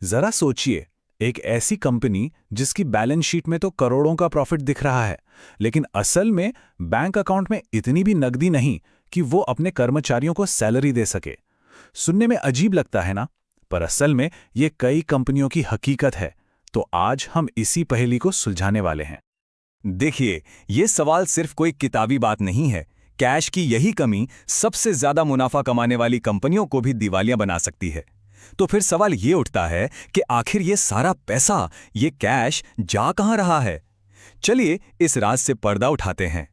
जरा सोचिए, एक ऐसी कंपनी जिसकी बैलेंस शीट में तो करोड़ों का प्रॉफिट दिख रहा है, लेकिन असल में बैंक अकाउंट में इतनी भी नकदी नहीं कि वो अपने कर्मचारियों को सैलरी दे सके। सुनने में अजीब लगता है ना, पर असल में ये कई कंपनियों की हकीकत है। तो आज हम इसी पहेली को सुलझाने वाले हैं। देखिए, ये सवाल सिर्फ कोई किताबी बात नहीं है। कैश की यही कमी सबसे ज्यादा मुनाफा कमाने वाली कंपनियों को भी दिवालिया बना सकती है। तो फिर सवाल ये उठता है कि आखिर ये सारा पैसा, ये कैश जा कहां रहा है? चलिए इस राज से पर्दा उठाते हैं।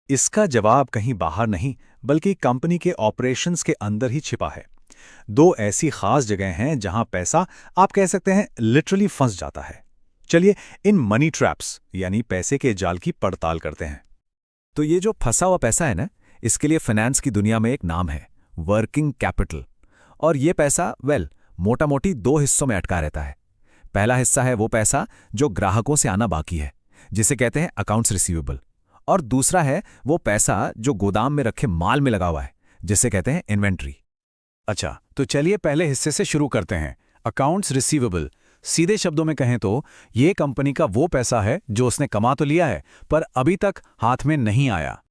इसका जवाब कहीं बाहर नहीं, बल्कि कंपनी के ऑपरेशंस के अंदर ही छिपा है। दो ऐसी खास जगह हैं जहां पैसा, आप कह सकते हैं, लिटरली फंस जाता है। चलिए इन मनी ट्रैप्स यानी पैसे के जाल की पड़ताल करते हैं। तो ये जो फंसा हुआ पैसा है ना, इसके लिए फाइनेंस की दुनिया में एक नाम है, वर्किंग कैपिटल। और ये पैसा मोटा मोटी दो हिस्सों में अटका रहता है। पहला हिस्सा है वो पैसा जो ग्राहकों से आना बाकी है, जिसे कहते हैं अकाउंट्स रिसीवेबल। और दूसरा है वो पैसा जो गोदाम में रखे माल में लगा हुआ है, जिसे कहते हैं इन्वेंट्री। अच्छा, तो चलिए पहले हिस्से से शुरू करते हैं, अकाउंट्स रिसीवेबल। सीधे शब्दों में कहें तो ये कंपनी का वो पैसा है जो उसने कमा तो लिया है, पर अभी तक हाथ में नहीं आया।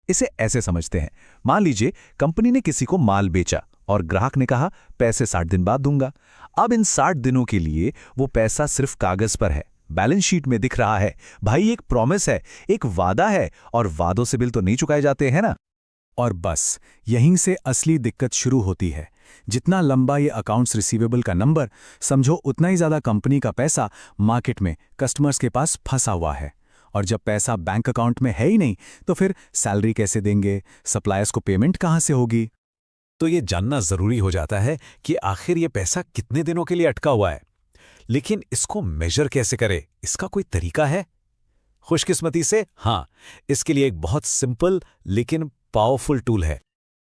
इसे ऐसे समझते हैं, मान लीजिए कंपनी ने किसी को माल बेचा और ग्राहक ने कहा पैसे 60 दिन बाद दूंगा। अब इन 60 दिनों के लिए वो पैसा सिर्फ कागज पर है, बैलेंस शीट में दिख रहा है। भाई एक प्रॉमिस है, एक वादा है, और वादों से बिल तो नहीं चुकाए जाते हैं ना। और बस यहीं से असली दिक्कत शुरू होती है। जितना लंबा ये अकाउंट्स रिसीवेबल का नंबर, समझो उतना ही ज्यादा कंपनी का पैसा मार्केट में कस्टमर्स के पास फंसा हुआ है। और जब पैसा बैंक अकाउंट में है ही नहीं, तो फिर सैलरी कैसे देंगे, सप्लायर्स को पेमेंट कहां से होगी? तो ये जानना जरूरी हो जाता है कि आखिर ये पैसा कितने दिनों के लिए अटका हुआ है। लेकिन इसको मेजर कैसे करें, इसका कोई तरीका है? खुशकिस्मती से हाँ, इसके लिए एक बहुत सिंपल लेकिन पावरफुल टूल है।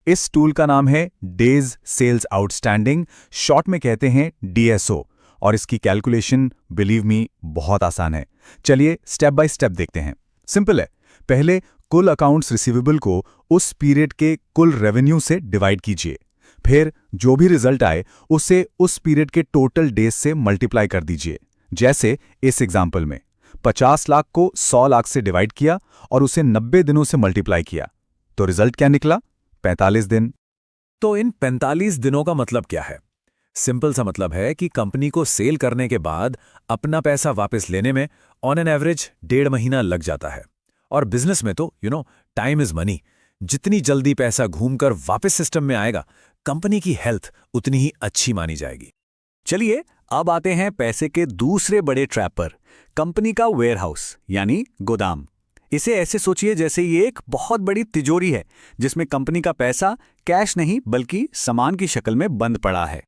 इस टूल का नाम है डेज सेल्स आउटस्टैंडिंग, शॉर्ट में कहते हैं DSO। और इसकी कैलकुलेशन बिलीव मी बहुत आसान है। चलिए स्टेप बाय स्टेप देखते हैं। सिंपल है। पहले कुल अकाउंट्स रिसीवेबल को उस पीरियड के कुल रेवेन्यू से डिवाइड कीजिए। फिर जो भी रिजल्ट आए उसे उस पीरियड के टोटल डेज से मल्टीप्लाई कर दीजिए। जैसे इस एग्जाम्पल में 50 लाख को 100 लाख से डिवाइड किया और उसे 90 दिनों से मल्टीप्लाई किया, तो रिजल्ट क्या निकला? 45 दिन। तो इन 45 दिनों का मतलब क्या है? सिंपल सा मतलब है कि कंपनी को सेल करने के बाद अपना पैसा वापस लेने में ऑन एन एवरेज 1.5 महीना लग जाता है। और बिजनेस में तो टाइम इज मनी। जितनी जल्दी पैसा घूमकर वापस सिस्टम में आएगा, कंपनी की हेल्थ उतनी ही अच्छी मानी जाएगी। चलिए अब आते हैं पैसे के दूसरे बड़े ट्रैप पर, कंपनी का वेयरहाउस यानी गोदाम। इसे ऐसे सोचिए जैसे ये एक बहुत बड़ी तिजोरी है, जिसमें कंपनी का पैसा कैश नहीं बल्कि सामान की शक्ल में बंद पड़ा है।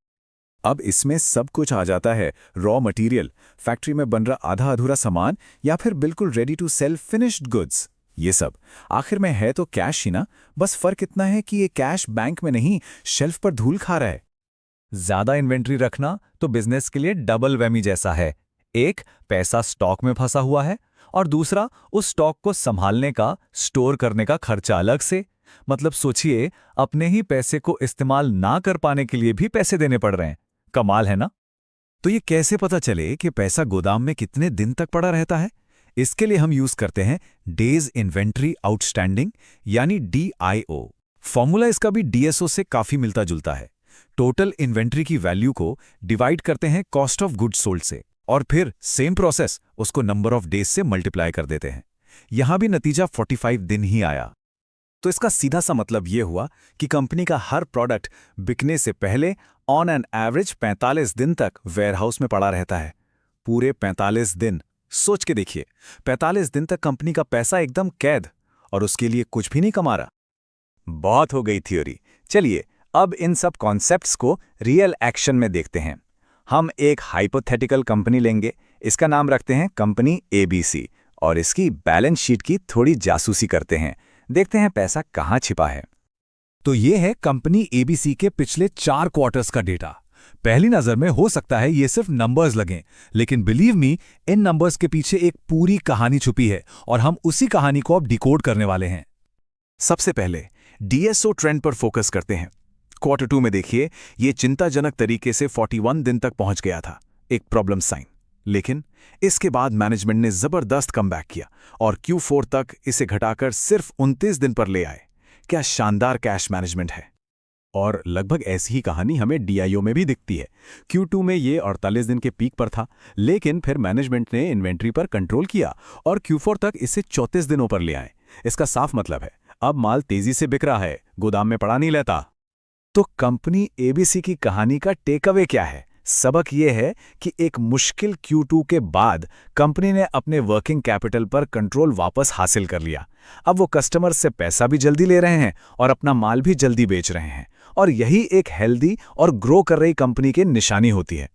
अब इसमें सब कुछ आ जाता है, रॉ मटेरियल, फैक्ट्री में बन रहा आधा अधूरा सामान, या फिर बिल्कुल ready to sell finished goods. ये सब आखिर में है तो कैश ही ना। बस फर्क इतना है कि ये कैश बैंक में नहीं, शेल्फ पर धूल खा रहा है। ज्यादा इन्वेंट्री रखना तो बिजनेस के लिए डबल वैमी जैसा है। एक, पैसा स्टॉक में फंसा हुआ है, और दूसरा, उस स्टॉक को संभालने का, स्टोर करने का खर्चा अलग से। मतलब सोचिए, अपने ही पैसे को इस्तेमाल ना कर पाने के लिए भी पैसे देने पड़ रहे हैं। कमाल है ना। तो ये कैसे पता चले कि पैसा गोदाम में कितने दिन तक पड़ा रहता है? इसके लिए हम यूज करते हैं डेज इन्वेंट्री आउटस्टैंडिंग यानी DIO। फॉर्मूला इसका भी DSO से काफी मिलता जुलता है। टोटल इन्वेंट्री की वैल्यू को डिवाइड करते हैं कॉस्ट ऑफ गुड्स सोल्ड से, और फिर सेम प्रोसेस उसको नंबर ऑफ डेज से मल्टीप्लाई कर देते हैं। यहां भी नतीजा 45 दिन ही आया। तो इसका सीधा सा मतलब ये हुआ कि कंपनी का हर प्रोडक्ट बिकने से पहले ऑन एन एवरेज 45 दिन तक वेयरहाउस में पड़ा रहता है। पूरे 45 दिन। सोच के देखिए, 45 दिन तक कंपनी का पैसा एकदम कैद, और उसके लिए कुछ भी नहीं कमा रहा। बहुत हो गई थ्योरी। चलिए अब इन सब कॉन्सेप्ट्स को रियल एक्शन में देखते हैं। हम एक हाइपोथेटिकल कंपनी लेंगे, इसका नाम रखते हैं कंपनी ABC, और इसकी बैलेंस शीट की थोड़ी जासूसी करते हैं। देखते हैं पैसा कहाँ छिपा है। तो ये है कंपनी ABC के पिछले 4 क्वार्टर्स का डेटा। पहली नजर में हो सकता है ये सिर्फ नंबर्स लगें, लेकिन बिलीव मी, इन नंबर्स के पीछे एक पूरी कहानी छुपी है, और हम उसी कहानी को अब डिकोड करने वाले हैं। सबसे पहले DSO ट्रेंड पर फोकस करते हैं। Q2 में देखिए, ये चिंताजनक तरीके से 41 दिन तक पहुंच गया था, एक प्रॉब्लम साइन। लेकिन इसके बाद मैनेजमेंट ने जबरदस्त कमबैक किया और Q4 तक इसे घटाकर सिर्फ 29 दिन पर ले आए। क्या शानदार कैश मैनेजमेंट है। और लगभग ऐसी ही कहानी हमें DIO में भी दिखती है। Q2 में ये 48 दिन के पीक पर था, लेकिन फिर मैनेजमेंट ने इन्वेंट्री पर कंट्रोल किया और Q4 तक इसे 34 दिनों पर ले आए। इसका साफ मतलब है, अब माल तेजी से बिक रहा है, गोदाम में पड़ा नहीं रहता। तो कंपनी ABC की कहानी का टेक अवे क्या है? सबक यह है कि एक मुश्किल Q2 के बाद कंपनी ने अपने वर्किंग कैपिटल पर कंट्रोल वापस हासिल कर लिया। अब वो कस्टमर से पैसा भी जल्दी ले रहे हैं और अपना माल भी जल्दी बेच रहे हैं, और यही एक हेल्दी और ग्रो कर रही कंपनी की निशानी होती है।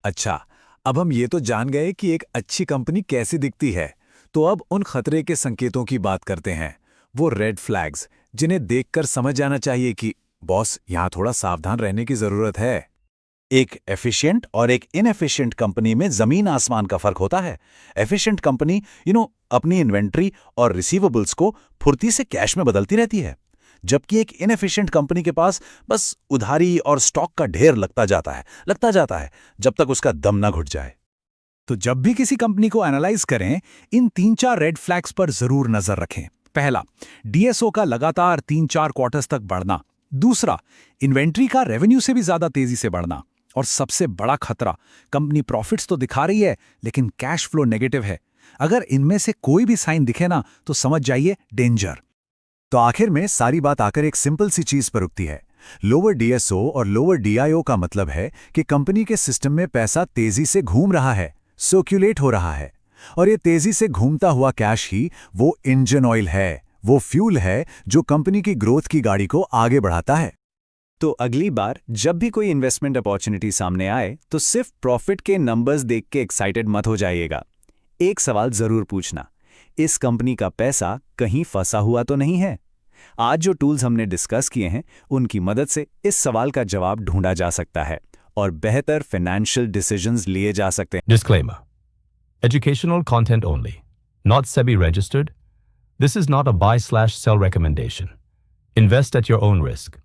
अच्छा, अब हम ये तो जान गए कि एक अच्छी कंपनी कैसी दिखती है, तो अब उन खतरे के संकेतों की बात करते हैं, वो रेड फ्लैग्स जिन्हें देखकर समझ जाना चाहिए कि बॉस, यहां थोड़ा सावधान रहने की जरूरत है। एक एफिशिएंट और एक इनएफिशिएंट कंपनी में जमीन आसमान का फर्क होता है। एफिशिएंट कंपनी अपनी इन्वेंट्री और रिसीवेबल्स को फुर्ती से कैश में बदलती रहती है, जबकि एक इनएफिशिएंट कंपनी के पास बस उधारी और स्टॉक का ढेर लगता जाता है जब तक उसका दम ना घुट जाए। तो जब भी किसी कंपनी को एनालाइज करें, इन 3-4 रेड फ्लैग्स पर जरूर नजर रखें। पहला, DSO का लगातार 3-4 क्वार्टर्स तक बढ़ना। दूसरा, इन्वेंट्री का रेवेन्यू से भी ज्यादा तेजी से बढ़ना। और सबसे बड़ा खतरा, कंपनी प्रॉफिट्स तो दिखा रही है लेकिन कैश फ्लो नेगेटिव है। अगर इनमें से कोई भी साइन दिखे ना, तो समझ जाइए डेंजर। तो आखिर में सारी बात आकर एक सिंपल सी चीज पर रुकती है। लोअर DSO और लोअर DIO का मतलब है कि कंपनी के सिस्टम में पैसा तेजी से घूम रहा है, सर्कुलेट हो रहा है, और ये तेजी से घूमता हुआ कैश ही वो इंजन ऑयल है, वो फ्यूल है जो कंपनी की ग्रोथ की गाड़ी को आगे बढ़ाता है। तो अगली बार जब भी कोई इन्वेस्टमेंट अपॉर्चुनिटी सामने आए, तो सिर्फ प्रॉफिट के नंबर्स देख के एक्साइटेड मत हो जाइएगा। एक सवाल जरूर पूछना, इस कंपनी का पैसा कहीं फंसा हुआ तो नहीं है? आज जो टूल्स हमने डिस्कस किए हैं, उनकी मदद से इस सवाल का जवाब ढूंढा जा सकता है और बेहतर फाइनेंशियल डिसीजंस लिए जा सकते हैं। Disclaimer. Educational content only. Not SEBI registered. This is not a buy/sell recommendation. Invest at your own risk.